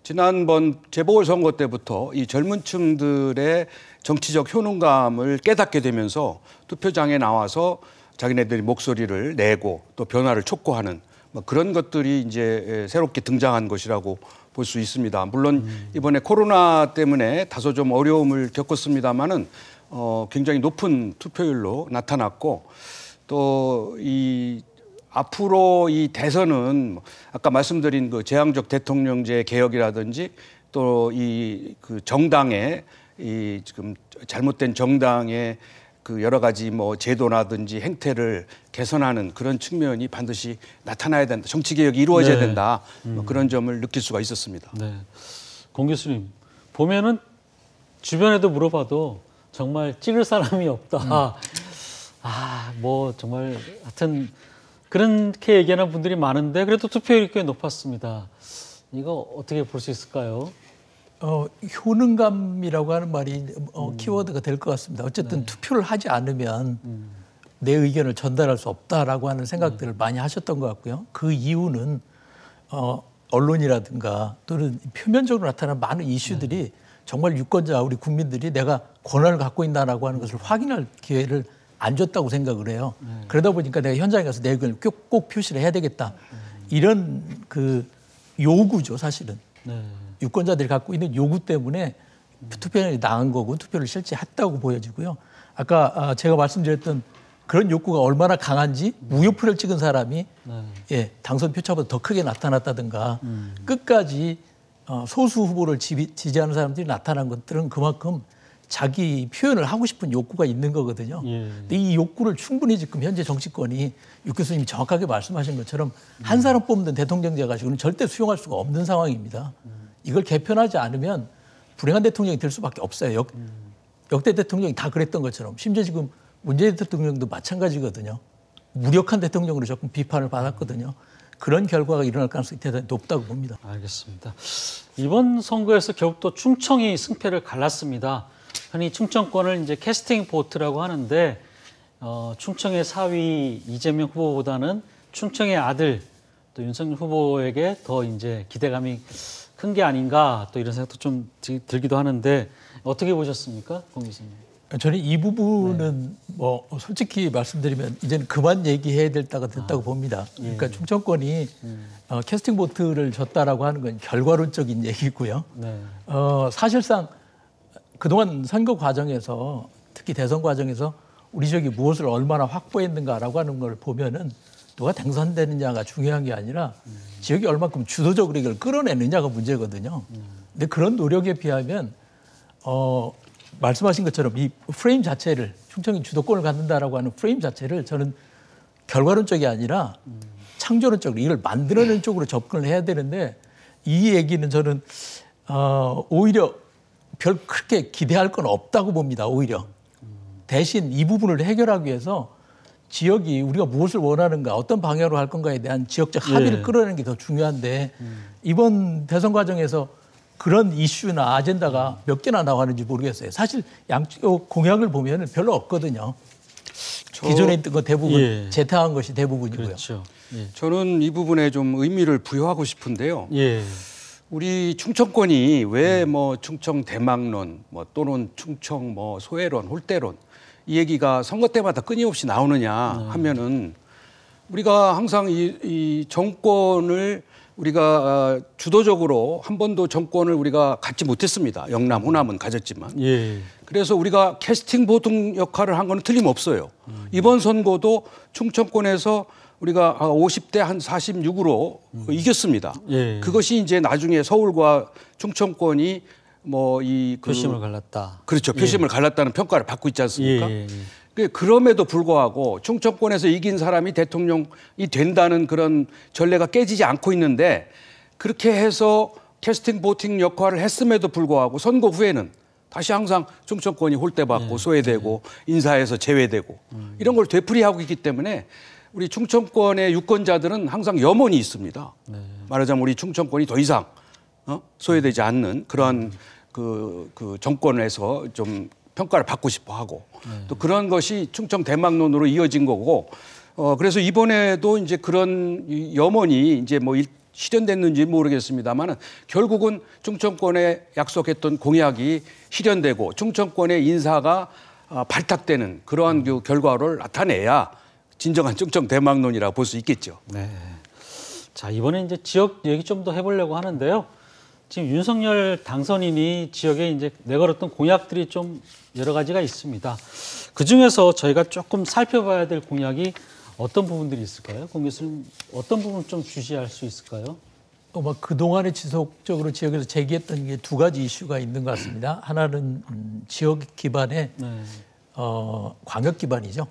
지난번 재보궐선거 때부터 이 젊은 층들의 정치적 효능감을 깨닫게 되면서 투표장에 나와서 자기네들이 목소리를 내고 또 변화를 촉구하는 뭐 그런 것들이 이제 새롭게 등장한 것이라고 볼 수 있습니다. 물론 이번에 코로나 때문에 다소 좀 어려움을 겪었습니다마는 굉장히 높은 투표율로 나타났고 또 앞으로 이 대선은 아까 말씀드린 그 제왕적 대통령제 개혁이라든지 또 그 정당의 지금 잘못된 정당의 그 여러 가지 뭐 제도라든지 행태를 개선하는 그런 측면이 반드시 나타나야 된다. 정치 개혁이 이루어져야 된다. 뭐 그런 점을 느낄 수가 있었습니다.
공 교수님 보면은 주변에도 물어봐도 정말 찍을 사람이 없다. 뭐 정말 하여튼 그렇게 얘기하는 분들이 많은데 그래도 투표율이 꽤 높았습니다. 이거 어떻게 볼 수 있을까요?
효능감이라고 하는 말이 키워드가 될 것 같습니다. 어쨌든 투표를 하지 않으면 내 의견을 전달할 수 없다라고 하는 생각들을 많이 하셨던 것 같고요. 그 이유는 언론이라든가 또는 표면적으로 나타나는 많은 이슈들이 정말 유권자 우리 국민들이 내가 권한을 갖고 있다라고 하는 것을 확인할 기회를 안 줬다고 생각을 해요. 그러다 보니까 내가 현장에 가서 내 의견을 꼭 표시를 해야 되겠다. 이런 그 요구죠, 사실은. 유권자들이 갖고 있는 요구 때문에 투표율이 나간 거고 투표를 실제 했다고 보여지고요. 아까 제가 말씀드렸던 그런 욕구가 얼마나 강한지 무효표를 찍은 사람이 당선 표차보다 더 크게 나타났다든가 끝까지 소수 후보를 지지하는 사람들이 나타난 것들은 그만큼 자기 표현을 하고 싶은 욕구가 있는 거거든요. 근데 이 욕구를 충분히 지금 현재 정치권이 유 교수님이 정확하게 말씀하신 것처럼 한 사람 뽑는 대통령제 가지고는 절대 수용할 수가 없는 상황입니다. 이걸 개편하지 않으면 불행한 대통령이 될 수밖에 없어요. 역대 대통령이 다 그랬던 것처럼 심지어 지금 문재인 대통령도 마찬가지거든요. 무력한 대통령으로 조금 비판을 받았거든요. 그런 결과가 일어날 가능성이 대단히 높다고 봅니다.
알겠습니다. 이번 선거에서 결국 또 충청이 승패를 갈랐습니다. 흔히 충청권을 이제 캐스팅 보트라고 하는데 충청의 사위 이재명 후보보다는 충청의 아들 또 윤석열 후보에게 더 이제 기대감이 큰 게 아닌가 또 이런 생각도 좀 들기도 하는데 어떻게 보셨습니까, 공 교수님?
저는 이 부분은 뭐 솔직히 말씀드리면 이제는 그만 얘기해야 될 때가 됐다고 봅니다. 그러니까 충청권이 캐스팅 보트를 줬다라고 하는 건 결과론적인 얘기고요. 사실상 그동안 선거 과정에서 특히 대선 과정에서 우리 지역이 무엇을 얼마나 확보했는가라고 하는 걸 보면은 누가 당선되느냐가 중요한 게 아니라 지역이 얼마큼 주도적으로 이걸 끌어내느냐가 문제거든요. 근데 그런 노력에 비하면 말씀하신 것처럼 이 프레임 자체를 충청이 주도권을 갖는다라고 하는 프레임 자체를 저는 결과론적이 아니라 창조론적으로 이걸 만들어내는 쪽으로 접근을 해야 되는데 이 얘기는 저는 오히려 별 그렇게 기대할 건 없다고 봅니다. 오히려 대신 이 부분을 해결하기 위해서 지역이 우리가 무엇을 원하는가 어떤 방향으로 할 건가에 대한 지역적 합의를 끌어내는 게 더 중요한데 이번 대선 과정에서 그런 이슈나 아젠다가 몇 개나 나왔는지 모르겠어요. 사실 양쪽 공약을 보면 별로 없거든요. 기존에 있던 거 대부분 재탕한 것이 대부분이고요.
그렇죠.
저는 이 부분에 좀 의미를 부여하고 싶은데요. 우리 충청권이 왜 뭐 충청 대망론 또는 충청 소외론, 홀대론 이 얘기가 선거 때마다 끊임없이 나오느냐 하면은 우리가 항상 이 정권을 우리가 주도적으로 한 번도 정권을 우리가 갖지 못했습니다. 영남, 호남은 가졌지만. 그래서 우리가 캐스팅 보통 역할을 한 건 틀림없어요. 이번 선거도 충청권에서 우리가 50대 한 46으로 이겼습니다. 그것이 이제 나중에 서울과 충청권이
표심을 갈랐다.
그렇죠. 표심을 갈랐다는 평가를 받고 있지 않습니까? 그럼에도 불구하고 충청권에서 이긴 사람이 대통령이 된다는 그런 전례가 깨지지 않고 있는데 그렇게 해서 캐스팅 보팅 역할을 했음에도 불구하고 선거 후에는 다시 항상 충청권이 홀대받고 소외되고 인사에서 제외되고 이런 걸 되풀이하고 있기 때문에 우리 충청권의 유권자들은 항상 염원이 있습니다. 말하자면 우리 충청권이 더 이상 소외되지 않는 그런 그 정권에서 좀 평가를 받고 싶어 하고 또 그런 것이 충청 대망론으로 이어진 거고 그래서 이번에도 이제 그런 염원이 이제 실현됐는지 모르겠습니다만 결국은 충청권에 약속했던 공약이 실현되고 충청권의 인사가 발탁되는 그러한 그 결과를 나타내야 진정한 충청 대망론이라고 볼 수 있겠죠.
자, 이번에 이제 지역 얘기 좀 더 해보려고 하는데요. 지금 윤석열 당선인이 지역에 이제 내걸었던 공약들이 좀 여러 가지가 있습니다. 그 중에서 저희가 조금 살펴봐야 될 공약이 어떤 부분들이 있을까요? 공 교수님, 어떤 부분 좀 주시할 수 있을까요?
그동안에 지속적으로 지역에서 제기했던 게 두 가지 이슈가 있는 것 같습니다. 하나는 지역 기반의 광역 기반이죠.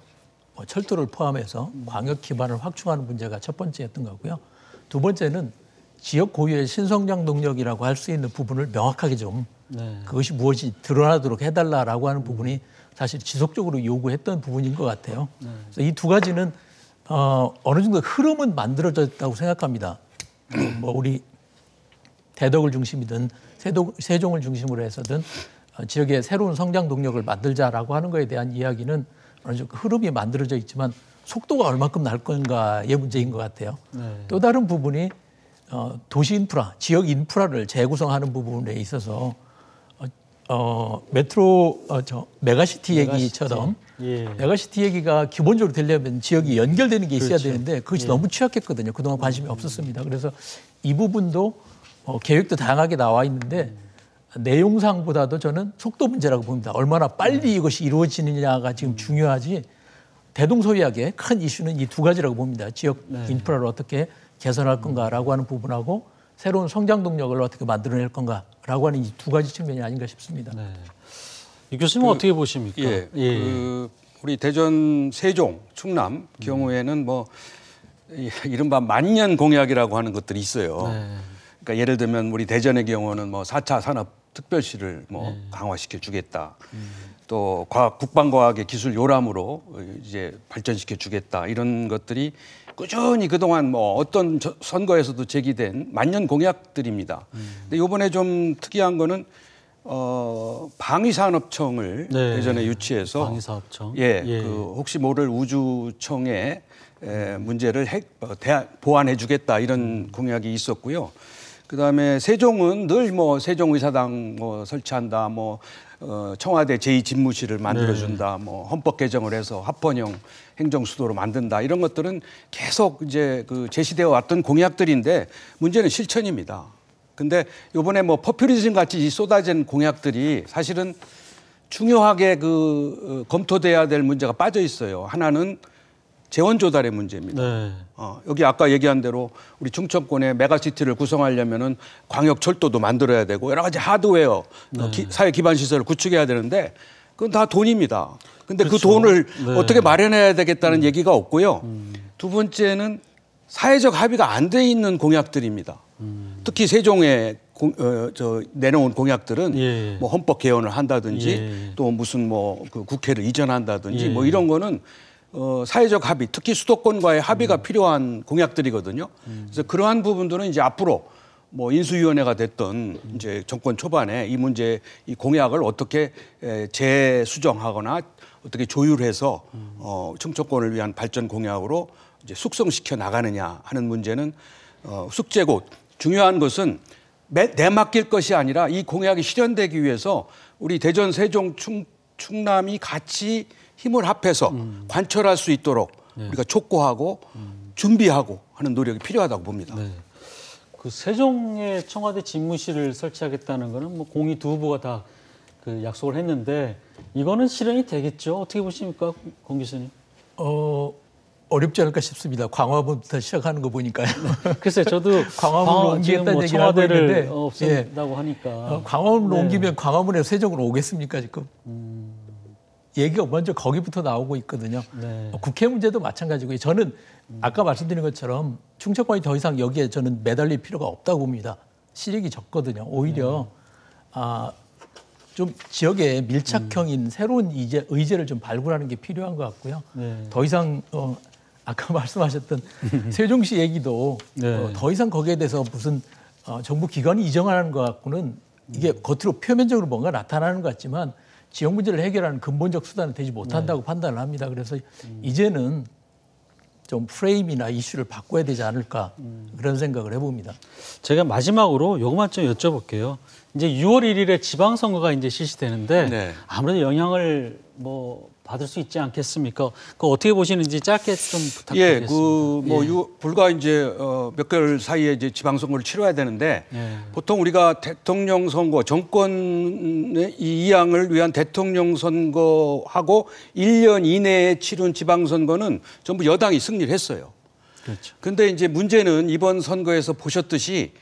철도를 포함해서 광역 기반을 확충하는 문제가 첫 번째였던 거고요. 두 번째는 지역 고유의 신성장 동력이라고 할 수 있는 부분을 명확하게 좀 그것이 무엇이 드러나도록 해달라라고 하는 부분이 사실 지속적으로 요구했던 부분인 것 같아요. 그래서 이 두 가지는 어느 정도 흐름은 만들어졌다고 생각합니다. 뭐 우리 대덕을 중심이든 세종을 중심으로 해서든 지역의 새로운 성장 동력을 만들자라고 하는 것에 대한 이야기는 어느 정도 흐름이 만들어져 있지만 속도가 얼마큼 날 건가의 문제인 것 같아요. 네. 또 다른 부분이 도시 인프라, 지역 인프라를 재구성하는 부분에 있어서 메트로 메가시티 얘기처럼 메가시티 얘기가 기본적으로 되려면 지역이 연결되는 게 있어야 되는데 그것이 너무 취약했거든요. 그동안 관심이 없었습니다. 그래서 이 부분도 계획도 다양하게 나와 있는데 내용상보다도 저는 속도 문제라고 봅니다. 얼마나 빨리 이것이 이루어지느냐가 지금 중요하지 대동소이하게 큰 이슈는 이 두 가지라고 봅니다. 지역 인프라를 어떻게 개선할 건가라고 하는 부분하고 새로운 성장 동력을 어떻게 만들어낼 건가라고 하는 이 두 가지 측면이 아닌가 싶습니다.
네. 이 교수님은 어떻게 보십니까?
우리 대전, 세종, 충남 경우에는 뭐 이른바 만년 공약이라고 하는 것들이 있어요. 네. 그러니까 예를 들면 우리 대전의 경우는 뭐 4차 산업 특별시를 뭐 강화시켜 주겠다. 또 국방과학의 기술 요람으로 이제 발전시켜 주겠다. 이런 것들이 꾸준히 그동안 뭐 어떤 선거에서도 제기된 만년 공약들입니다. 근데 이번에 좀 특이한 거는 방위산업청을 대전에 유치해서
방위사업청.
그 혹시 모를 우주청의 문제를 보완해 주겠다 이런 공약이 있었고요. 그다음에 세종은 늘 뭐 세종의사당 뭐 설치한다, 뭐 청와대 제2집무실을 만들어준다, 뭐 헌법 개정을 해서 합헌형 행정수도로 만든다 이런 것들은 계속 이제 그 제시되어 왔던 공약들인데 문제는 실천입니다. 근데 이번에 뭐 포퓰리즘 같이 쏟아진 공약들이 사실은 중요하게 그 검토돼야 될 문제가 빠져 있어요. 하나는 재원 조달의 문제입니다. 네. 여기 아까 얘기한 대로 우리 충청권에 메가시티를 구성하려면은 광역 철도도 만들어야 되고 여러 가지 하드웨어, 사회 기반 시설을 구축해야 되는데 그건 다 돈입니다. 근데 그렇죠. 그 돈을 어떻게 마련해야 되겠다는 얘기가 없고요. 두 번째는 사회적 합의가 안 돼 있는 공약들입니다. 특히 세종에 내놓은 공약들은 뭐 헌법 개헌을 한다든지 또 무슨 뭐 그 국회를 이전한다든지 뭐 이런 거는 사회적 합의, 특히 수도권과의 합의가 필요한 공약들이거든요. 그래서 그러한 부분들은 이제 앞으로 뭐 인수위원회가 됐던 이제 정권 초반에 이 문제, 이 공약을 어떻게 재수정하거나 어떻게 조율해서 충청권을 위한 발전 공약으로 이제 숙성시켜 나가느냐 하는 문제는 숙제고 중요한 것은 내맡길 것이 아니라 이 공약이 실현되기 위해서 우리 대전, 세종, 충남이 같이 힘을 합해서 관철할 수 있도록 우리가 촉구하고 준비하고 하는 노력이 필요하다고 봅니다.
네. 그 세종에 청와대 집무실을 설치하겠다는 거는 뭐 공이 두 후보가 다 그 약속을 했는데 이거는 실현이 되겠죠? 어떻게 보십니까, 권 교수님?
어렵지 않을까 싶습니다. 광화문부터 시작하는 거 보니까요.
글쎄, 저도
광화문으로 옮기겠다는 얘기를 하고 있는데
없앤다고 하니까
광화문으로 옮기면 광화문에서 세종으로 오겠습니까 지금? 얘기가 먼저 거기부터 나오고 있거든요. 국회 문제도 마찬가지고요. 저는 아까 말씀드린 것처럼 충청권이 더 이상 여기에 저는 매달릴 필요가 없다고 봅니다. 시력이 적거든요. 오히려 좀 지역에 밀착형인 새로운 의제를 좀 발굴하는 게 필요한 것 같고요. 더 이상 아까 말씀하셨던 세종시 얘기도 더 이상 거기에 대해서 무슨 정부 기관이 이정하는 것 같고는 이게 겉으로 표면적으로 뭔가 나타나는 것 같지만 지역 문제를 해결하는 근본적 수단은 되지 못한다고 판단을 합니다. 그래서 이제는 좀 프레임이나 이슈를 바꿔야 되지 않을까 그런 생각을 해봅니다.
제가 마지막으로 요것만 좀 여쭤볼게요. 이제 6월 1일에 지방선거가 이제 실시되는데 아무래도 영향을 뭐 받을 수 있지 않겠습니까? 그거 어떻게 보시는지 짧게 좀 부탁드리겠습니다.
불과 이제 몇 개월 사이에 이제 지방선거를 치러야 되는데 보통 우리가 대통령 선거, 정권의 이양을 위한 대통령 선거하고 1년 이내에 치른 지방선거는 전부 여당이 승리를 했어요.
그렇죠.
근데 이제 문제는 이번 선거에서 보셨듯이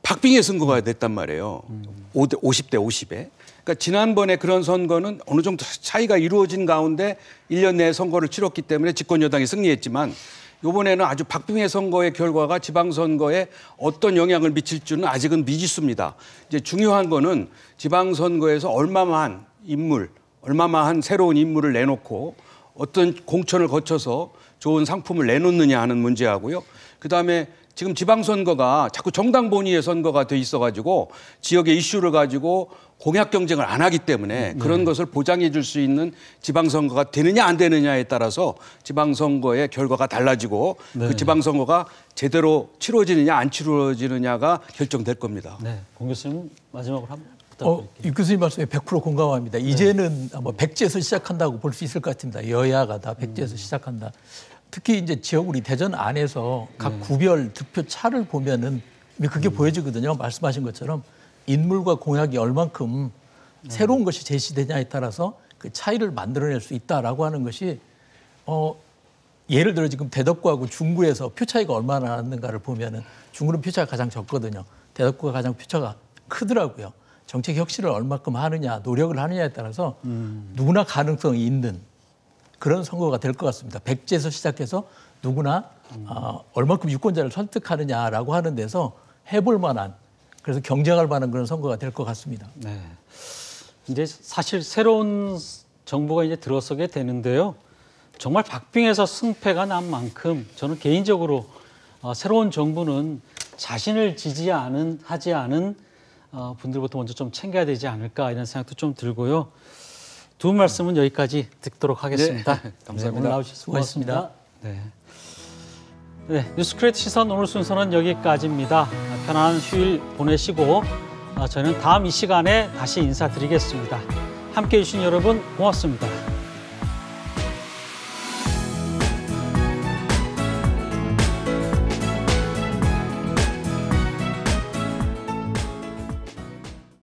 박빙의 선거가 됐단 말이에요. 50대 50에. 그러니까 지난번에 그런 선거는 어느 정도 차이가 이루어진 가운데 1년 내에 선거를 치렀기 때문에 집권 여당이 승리했지만 이번에는 아주 박빙의 선거의 결과가 지방선거에 어떤 영향을 미칠지는 아직은 미지수입니다. 이제 중요한 거는 지방선거에서 얼마만 한 새로운 인물을 내놓고 어떤 공천을 거쳐서 좋은 상품을 내놓느냐 하는 문제하고요. 그다음에 지금 지방선거가 자꾸 정당 본위의 선거가 돼 있어가지고 지역의 이슈를 가지고 공약 경쟁을 안 하기 때문에 그런 것을 보장해 줄 수 있는 지방선거가 되느냐 안 되느냐에 따라서 지방선거의 결과가 달라지고 그 지방선거가 제대로 치러지느냐 안 치러지느냐가 결정될 겁니다.
네, 공 교수님 마지막으로 한번 부탁드릴게요.
유 교수님 말씀에 100% 공감합니다. 이제는 아마 백지에서 시작한다고 볼 수 있을 것 같습니다. 여야가 다 백지에서 시작한다. 특히 이제 지역 우리 대전 안에서 각 구별 득표 차를 보면은 그게 보여지거든요. 말씀하신 것처럼 인물과 공약이 얼만큼 새로운 것이 제시되냐에 따라서 그 차이를 만들어낼 수 있다라고 하는 것이 예를 들어 지금 대덕구하고 중구에서 표 차이가 얼마나 났는가를 보면은 중구는 표 차이가 가장 적거든요. 대덕구가 가장 표 차이가 크더라고요. 정책 혁신을 얼마큼 하느냐, 노력을 하느냐에 따라서 누구나 가능성이 있는 그런 선거가 될 것 같습니다. 백지에서 시작해서 누구나 얼마큼 유권자를 설득하느냐라고 하는 데서 해볼 만한, 그래서 경쟁할 만한 그런 선거가 될 것 같습니다.
네. 이제 사실 새로운 정부가 이제 들어서게 되는데요. 정말 박빙에서 승패가 난 만큼 저는 개인적으로 새로운 정부는 자신을 하지 않은 분들부터 먼저 좀 챙겨야 되지 않을까 이런 생각도 좀 들고요. 두 분 말씀은 여기까지 듣도록 하겠습니다.
네, 감사합니다.
오늘 나오셔서 고맙습니다. 네, 뉴스크레이트 시선 오늘 순서는 여기까지입니다. 편안한 휴일 보내시고 저희는 다음 이 시간에 다시 인사드리겠습니다. 함께해 주신 여러분 고맙습니다.